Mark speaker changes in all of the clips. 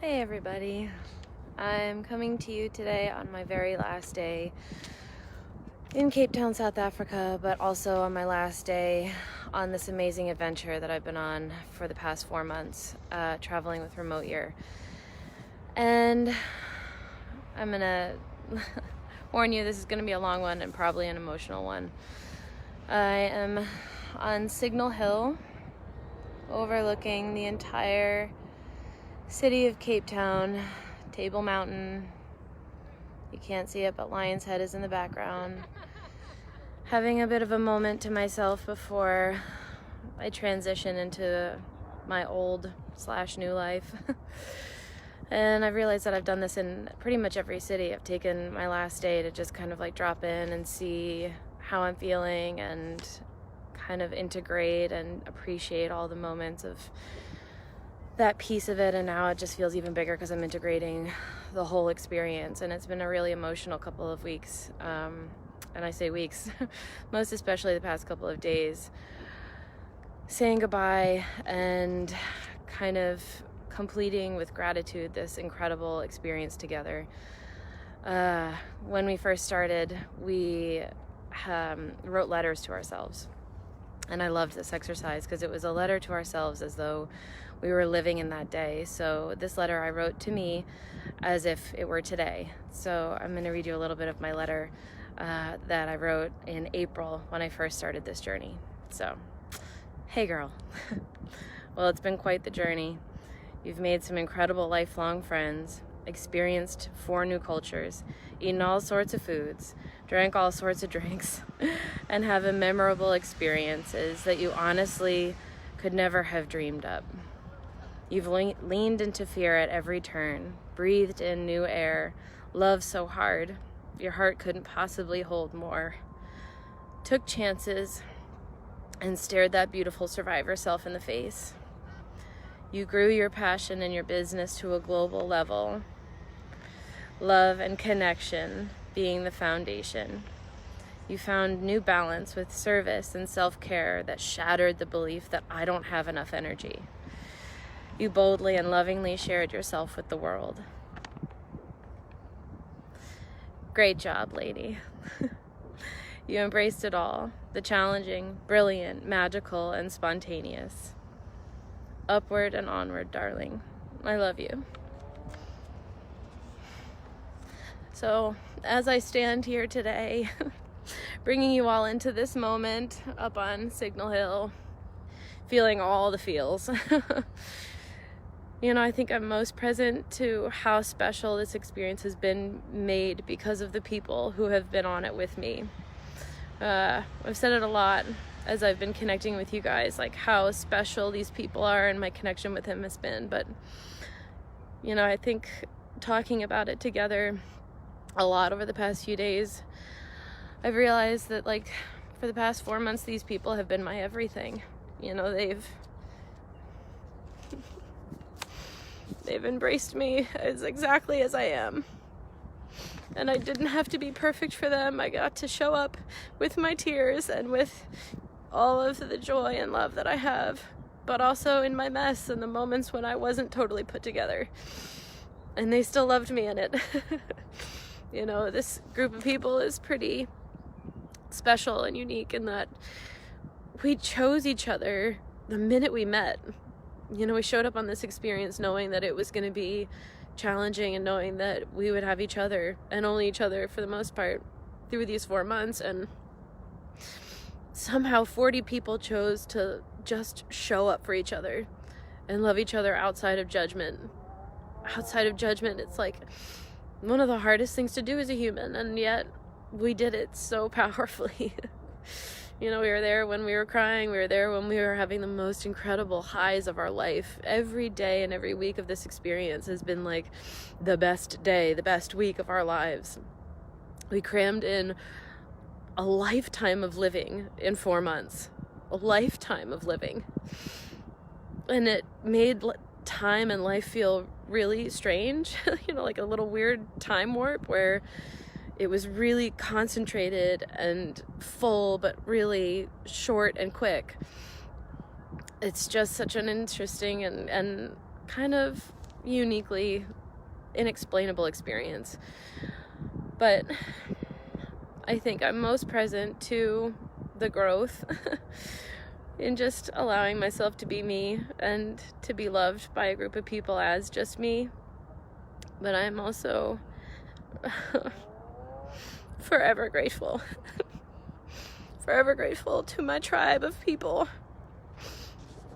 Speaker 1: Hey everybody, I'm coming to you today on my very last day in Cape Town, South Africa, but also on my last day on this amazing adventure that I've been on for the past 4 months, traveling with Remote Year. And I'm gonna warn you, this is gonna be a long one and probably an emotional one. I am on Signal Hill, overlooking the entire city of Cape Town, Table Mountain. You can't see it, but Lion's Head is in the background. Having a bit of a moment to myself before I transition into my old/new life. And I've realized that I've done this in pretty much every city. I've taken my last day to just kind of like drop in and see how I'm feeling and kind of integrate and appreciate all the moments of that piece of it. And now it just feels even bigger because I'm integrating the whole experience, and it's been a really emotional couple of weeks, and I say weeks most especially the past couple of days, saying goodbye and kind of completing with gratitude this incredible experience together. When we first started, we wrote letters to ourselves, and I loved this exercise because it was a letter to ourselves as though we were living in that day. So this letter I wrote to me as if it were today. So I'm going to read you a little bit of my letter that I wrote in April when I first started this journey. So, hey girl. Well, it's been quite the journey. You've made some incredible lifelong friends, experienced 4 new cultures, eaten all sorts of foods, drank all sorts of drinks, and have memorable experiences that you honestly could never have dreamed up. You've leaned into fear at every turn, breathed in new air, loved so hard, your heart couldn't possibly hold more. Took chances and stared that beautiful survivor self in the face. You grew your passion and your business to a global level. Love and connection being the foundation. You found new balance with service and self-care that shattered the belief that I don't have enough energy. You boldly and lovingly shared yourself with the world. Great job, lady. You embraced it all, the challenging, brilliant, magical, and spontaneous. Upward and onward, darling. I love you. So, as I stand here today, bringing you all into this moment up on Signal Hill, feeling all the feels. You know, I think I'm most present to how special this experience has been made because of the people who have been on it with me. I've said it a lot as I've been connecting with you guys, like how special these people are and my connection with him has been. But, you know, I think talking about it together a lot over the past few days, I've realized that, like, for the past 4 months, these people have been my everything. You know, they've embraced me as exactly as I am. And I didn't have to be perfect for them. I got to show up with my tears and with all of the joy and love that I have, but also in my mess and the moments when I wasn't totally put together. And they still loved me in it. You know, this group of people is pretty special and unique in that we chose each other the minute we met. You know, we showed up on this experience knowing that it was going to be challenging and knowing that we would have each other and only each other for the most part through these 4 months. And somehow 40 people chose to just show up for each other and love each other outside of judgment. Outside of judgment, it's like one of the hardest things to do as a human, and yet we did it so powerfully. You know, we were there when we were crying. We were there when we were having the most incredible highs of our life. Every day and every week of this experience has been like the best day, the best week of our lives. We crammed in a lifetime of living in 4 months. A lifetime of living. And it made time and life feel really strange. You know, like a little weird time warp where it was really concentrated and full, but really short and quick. It's just such an interesting and kind of uniquely inexplainable experience. But I think I'm most present to the growth in just allowing myself to be me and to be loved by a group of people as just me. But I'm also forever grateful. Forever grateful to my tribe of people.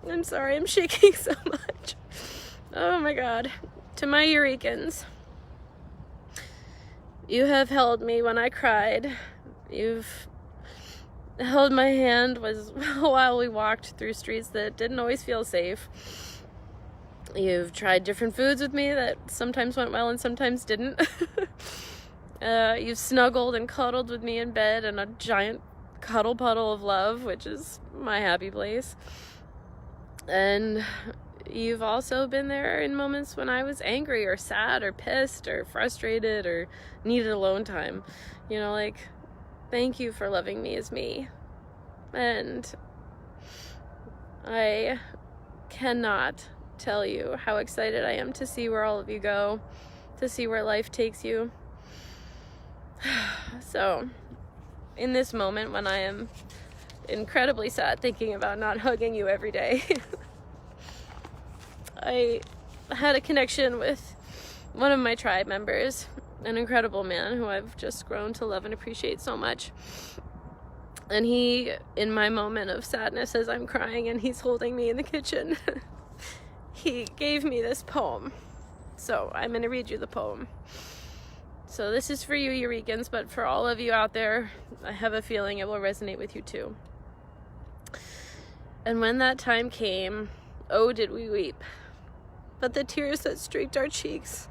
Speaker 1: I'm sorry, I'm shaking so much. Oh my God. To my Eurekans. You have held me when I cried. You've held my hand while we walked through streets that didn't always feel safe. You've tried different foods with me that sometimes went well and sometimes didn't. You've snuggled and cuddled with me in bed in a giant cuddle puddle of love, which is my happy place. And you've also been there in moments when I was angry or sad or pissed or frustrated or needed alone time. You know, like, thank you for loving me as me. And I cannot tell you how excited I am to see where all of you go, to see where life takes you. So, in this moment when I am incredibly sad thinking about not hugging you every day, I had a connection with one of my tribe members, an incredible man who I've just grown to love and appreciate so much. And he, in my moment of sadness as I'm crying and he's holding me in the kitchen, he gave me this poem. So I'm going to read you the poem. So this is for you, Eurekans, but for all of you out there, I have a feeling it will resonate with you too. And when that time came, oh, did we weep. But the tears that streaked our cheeks,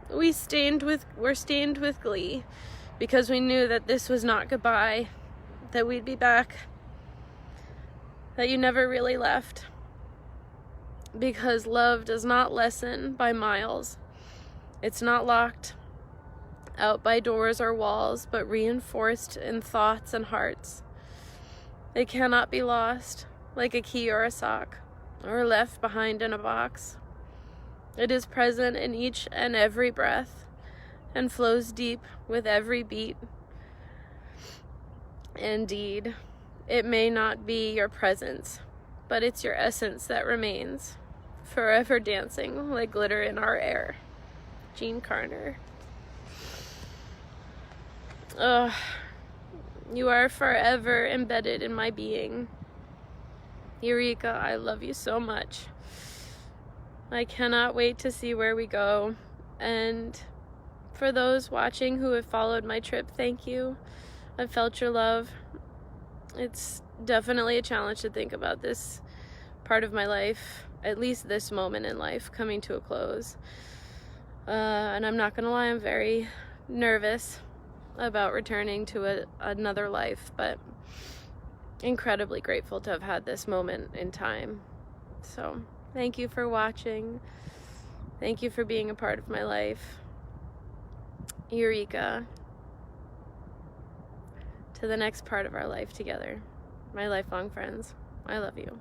Speaker 1: were stained with glee, because we knew that this was not goodbye, that we'd be back, that you never really left. Because love does not lessen by miles. It's not locked out by doors or walls, but reinforced in thoughts and hearts. It cannot be lost, like a key or a sock, or left behind in a box. It is present in each and every breath, and flows deep with every beat. Indeed, it may not be your presence, but it's your essence that remains, forever dancing like glitter in our air. Jean Carter. You are forever embedded in my being. Eureka, I love you so much. I cannot wait to see where we go. And for those watching who have followed my trip, thank you. I've felt your love. It's definitely a challenge to think about this part of my life, at least this moment in life, coming to a close. And I'm not gonna lie, I'm very nervous about returning to another life, but incredibly grateful to have had this moment in time. So thank you for watching. Thank you for being a part of my life. Eureka. To the next part of our life together. My lifelong friends, I love you.